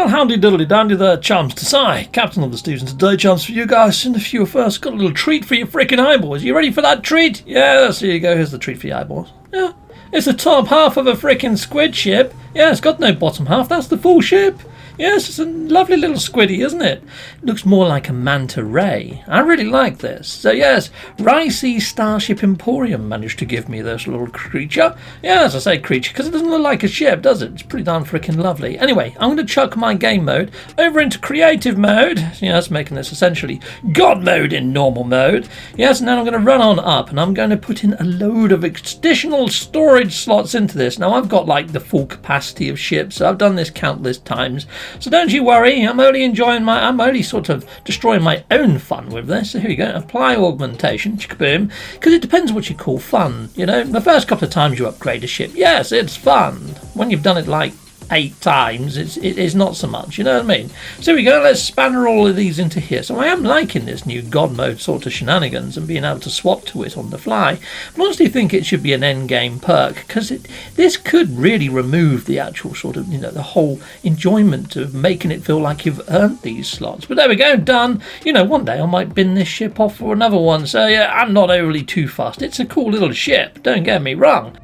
Well, howdy diddly dandy there, chums to Sci, Captain of the Steves, and today, chums, for you guys, and a few first, got a little treat for your frickin' eyeballs. You ready for that treat? Yes, here you go, here's the treat for your eyeballs. Yeah, it's the top half of a frickin' squid ship. Yeah, it's got no bottom half, that's the full ship. Yes, it's a lovely little squiddy, isn't it? Looks more like a manta ray. I really like this. So yes, Ricey Starship Emporium managed to give me this little creature. Yes, I say creature because it doesn't look like a ship, does it? It's pretty darn freaking lovely. Anyway, I'm going to chuck my game mode over into creative mode. Yes, making this essentially God mode in normal mode. Yes, and then I'm going to run on up and I'm going to put in a load of additional storage slots into this. Now, I've got like the full capacity of ships, so I've done this countless times. So don't you worry, I'm only sort of destroying my own fun with this. So here you go, apply augmentation, boom, because it depends what you call fun, you know. The first couple of times you upgrade a ship, yes, it's fun. When you've done it like 8 times, it is not so much, you know what I mean? So here we go, let's spanner all of these into here. So I am liking this new God mode sort of shenanigans and being able to swap to it on the fly. I honestly think it should be an end game perk, because this could really remove the actual sort of, you know, the whole enjoyment of making it feel like you've earned these slots. But there we go, done. You know, one day I might bin this ship off for another one, so yeah, I'm not overly too fussed. It's a cool little ship, don't get me wrong.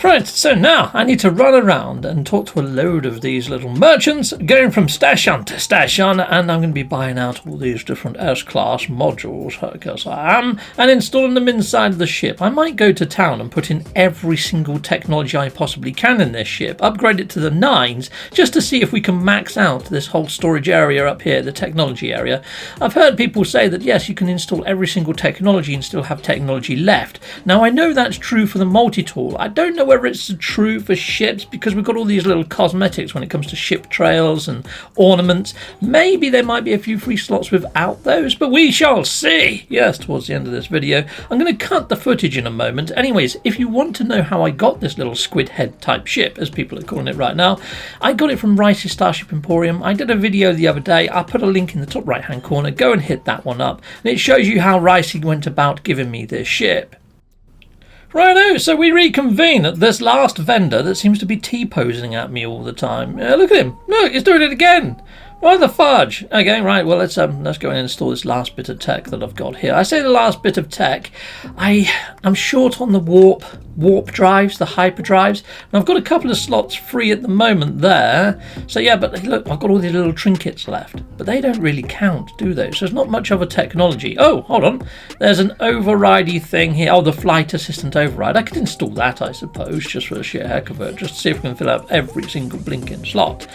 Right, so now I need to run around and talk to a load of these little merchants, going from station to station, and I'm going to be buying out all these different S-Class modules, I guess I am, and installing them inside of the ship. I might go to town and put in every single technology I possibly can in this ship, upgrade it to the 9s, just to see if we can max out this whole storage area up here, the technology area. I've heard people say that yes, you can install every single technology and still have technology left. Now I know that's true for the multi-tool. I don't know whether it's true for ships, because we've got all these little cosmetics when it comes to ship trails and ornaments. Maybe there might be a few free slots without those, but we shall see. Yes, towards the end of this video. I'm going to cut the footage in a moment. Anyways, if you want to know how I got this little squid head type ship, as people are calling it right now, I got it from Ricey Starship Emporium. I did a video the other day. I'll put a link in the top right hand corner. Go and hit that one up, and it shows you how Ricey went about giving me this ship. Righto, so we reconvene at this last vendor that seems to be T-posing at me all the time. Look at him. Look, he's doing it again. Why the fudge? Okay, right, well, let's go and install this last bit of tech that I've got here. I say the last bit of tech. I'm short on the warp drives, the hyperdrives, and I've got a couple of slots free at the moment there. So yeah, but look, I've got all these little trinkets left, but they don't really count, do they? So there's not much of a technology. Oh, hold on. There's an overridey thing here. Oh, the flight assistant override. I could install that, I suppose, just for the sheer heck of it, just to see if we can fill up every single blinking slot.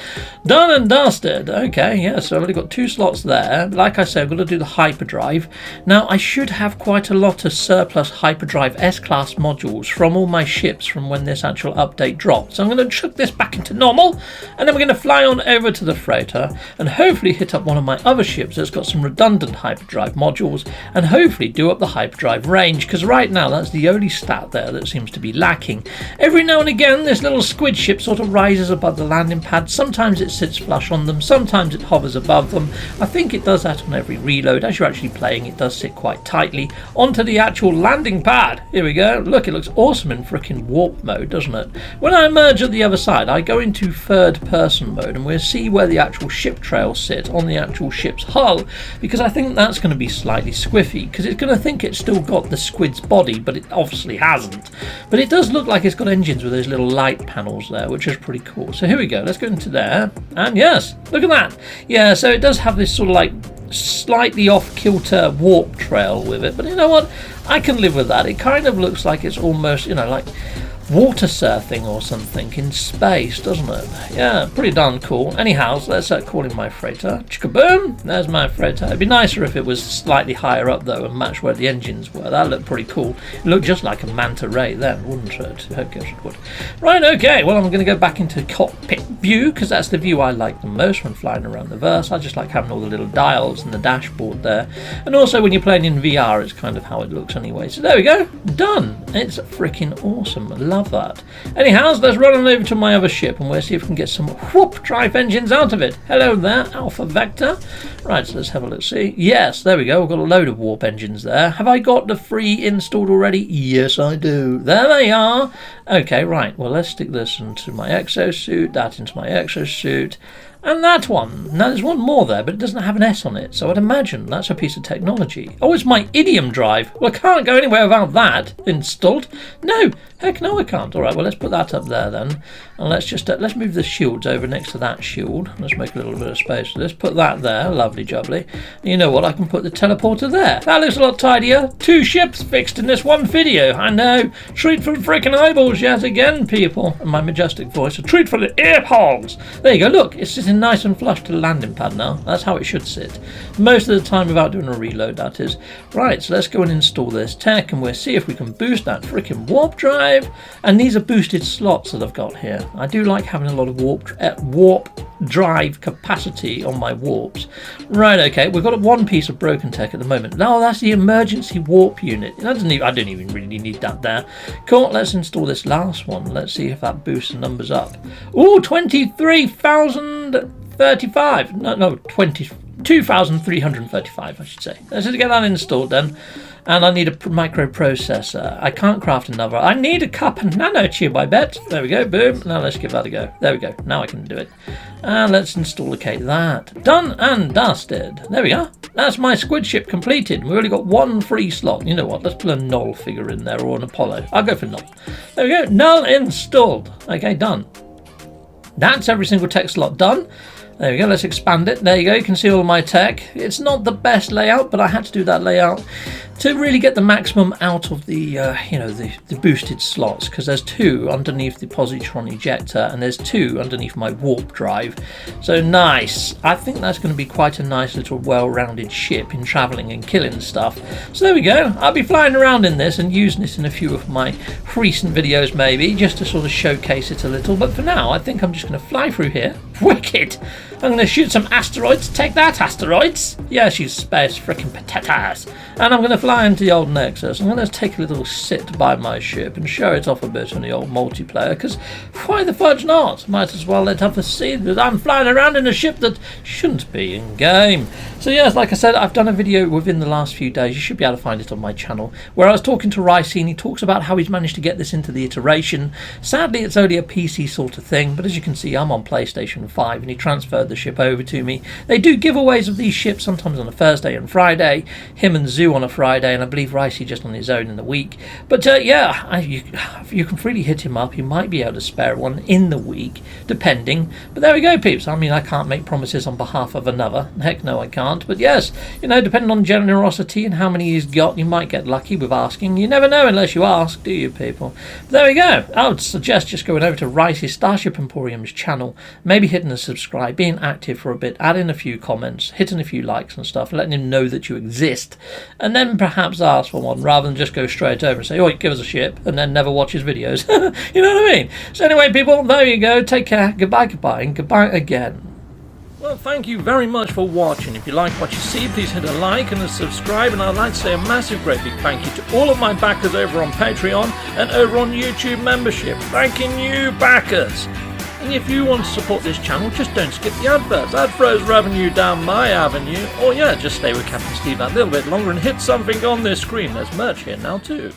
Done and dusted. Okay, yeah, so I've only got 2 slots there. Like I said, I've got to do the hyperdrive. Now, I should have quite a lot of surplus hyperdrive S-Class modules from all my ships from when this actual update dropped. So I'm going to chuck this back into normal, and then we're going to fly on over to the freighter and hopefully hit up one of my other ships that's got some redundant hyperdrive modules, and hopefully do up the hyperdrive range, because right now that's the only stat there that seems to be lacking. Every now and again this little squid ship sort of rises above the landing pad. Sometimes it sits flush on them, sometimes it hovers above them. I think it does that on every reload. As you're actually playing, it does sit quite tightly onto the actual landing pad. Here we go. Look, it looks awesome in frickin' warp mode, doesn't it? When I emerge at the other side, I go into third person mode and we'll see where the actual ship trails sit on the actual ship's hull, because I think that's going to be slightly squiffy, because it's going to think it's still got the squid's body, but it obviously hasn't. But it does look like it's got engines with those little light panels there, which is pretty cool. So here we go, let's go into there, and yes, look at that. Yeah, so it does have this sort of like slightly off-kilter warp trail with it, but you know what, I can live with that. It kind of looks like it's almost, you know, like water surfing or something in space, doesn't it? Yeah, pretty darn cool. Anyhow, let's call in my freighter. Chickaboom! There's my freighter. It'd be nicer if it was slightly higher up though and matched where the engines were. That looked pretty cool. It looked just like a manta ray then, wouldn't it? I guess it would. Right, okay, well, I'm going to go back into cockpit view, because that's the view I like the most when flying around the verse. I just like having all the little dials and the dashboard there. And also when you're playing in VR, it's kind of how it looks anyway. So there we go. Done. It's freaking awesome. Love that. Anyhow, let's run on over to my other ship and we'll see if we can get some whoop drive engines out of it. Hello there, Alpha Vector. Right, so let's have a look. See, yes, there we go. We've got a load of warp engines there. Have I got the free installed already? Yes, I do. There they are. Okay, right. Well, let's stick this into my exosuit, that into my exosuit, And that one. Now there's one more there, but it doesn't have an S on it, so I'd imagine that's a piece of technology. Oh, it's my idiom drive. Well, I can't go anywhere without that installed. No, heck no I can't. Alright, well let's put that up there then. And let's just, let's move the shields over next to that shield. Let's make a little bit of space. Let's put that there, lovely jubbly. And you know what, I can put the teleporter there. That looks a lot tidier. 2 ships fixed in this one video. I know. Treat for the freaking eyeballs yet again, people. And my majestic voice. A treat for the ear holes. There you go, look, it's sitting nice and flush to the landing pad now. That's how it should sit. Most of the time without doing a reload, that is. Right, so let's go and install this tech and we'll see if we can boost that freaking warp drive. And these are boosted slots that I've got here. I do like having a lot of warp drive capacity on my warps. Right, okay, we've got one piece of broken tech at the moment. Now that's the emergency warp unit. I don't even really need that there. Cool, let's install this last one. Let's see if that boosts the numbers up. Ooh, 23,035. No, 22,335, I should say. Let's just get that installed then. And I need a microprocessor. I can't craft another. I need a cup and nanotube, I bet. There we go, boom. Now let's give that a go. There we go. Now I can do it. And let's installocate that. Done and dusted. There we are. That's my squid ship completed. We've only got one free slot. You know what? Let's put a null figure in there or an Apollo. I'll go for null. There we go. Null installed. Okay, done. That's every single tech slot done. There we go, let's expand it. There you go, you can see all my tech. It's not the best layout, but I had to do that layout to really get the maximum out of the, the boosted slots, because there's 2 underneath the positron ejector and there's 2 underneath my warp drive. So nice. I think that's going to be quite a nice little well-rounded ship in travelling and killing stuff. So there we go. I'll be flying around in this and using this in a few of my recent videos maybe, just to sort of showcase it a little. But for now, I think I'm just going to fly through here. Wicked! I'm going to shoot some asteroids. Take that, asteroids! Yes, you space frickin' potatoes. And I'm going to fly into the old Nexus. I'm going to take a little sit by my ship and show it off a bit on the old multiplayer, because why the fudge not? Might as well let others see that I'm flying around in a ship that shouldn't be in game. So yes, like I said, I've done a video within the last few days. You should be able to find it on my channel, where I was talking to Ricey and he talks about how he's managed to get this into the iteration. Sadly, it's only a PC sort of thing, but as you can see, I'm on PlayStation 5 and he transferred the ship over to me. They do giveaways of these ships sometimes on a Thursday and Friday, him and Zoo on a Friday, and I believe Ricey just on his own in the week. But yeah, you can freely hit him up. He might be able to spare one in the week, depending. But there we go, peeps. I mean, I can't make promises on behalf of another. Heck no, I can't. But yes, depending on generosity and how many he's got, you might get lucky with asking. You never know unless you ask, do you, people? But there we go. I would suggest just going over to Ricey's Starship Emporium's channel, maybe hitting the subscribe, being active for a bit, adding a few comments, hitting a few likes and stuff, letting him know that you exist, and then perhaps ask for one rather than just go straight over and say, oh, give us a ship, and then never watch his videos. You know what I mean? So anyway, people, there you go. Take care. Goodbye, and goodbye again. Well, thank you very much for watching. If you like what you see, please hit a like and a subscribe, and I'd like to say a massive great big thank you to all of my backers over on Patreon and over on YouTube membership. Thanking you, backers! And if you want to support this channel, just don't skip the adverts. That throws revenue down my avenue. Or yeah, just stay with Captain Steve that little bit longer and hit something on this screen. There's merch here now too.